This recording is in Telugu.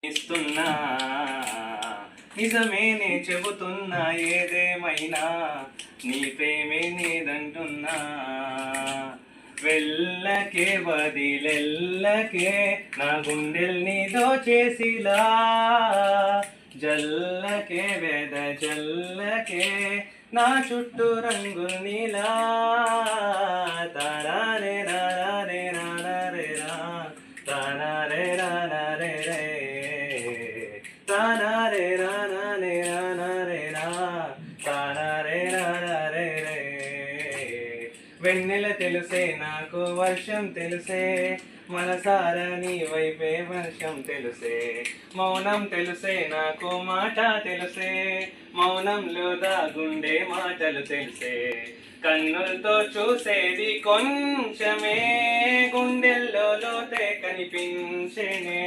ఇస్తున్నా నిజమేనే చెబుతున్నా ఏదేమైనా నీ ప్రేమే నీదంటున్నా వెళ్ళకే వదిలెల్లకే నా గుండెల్ని దోచేసిలా జల్లకే వెద జల్లకే నా చుట్టూ రంగుల్నిలా తారారే రారే రారే రా తారారే రారే రే తారారే రారే రారే రా తారారే రారే రే వెన్నెల తెలుసే నాకు వర్షం తెలుసే మనసార నీ వైపే వర్షం తెలుసే మౌనం తెలుసే నాకు మాట తెలుసే మౌనంలో దాగుండే మాటలు తెలుసే కన్నులతో చూసేది కొంచెమే గుండెల్లో లోతే కనిపించేనే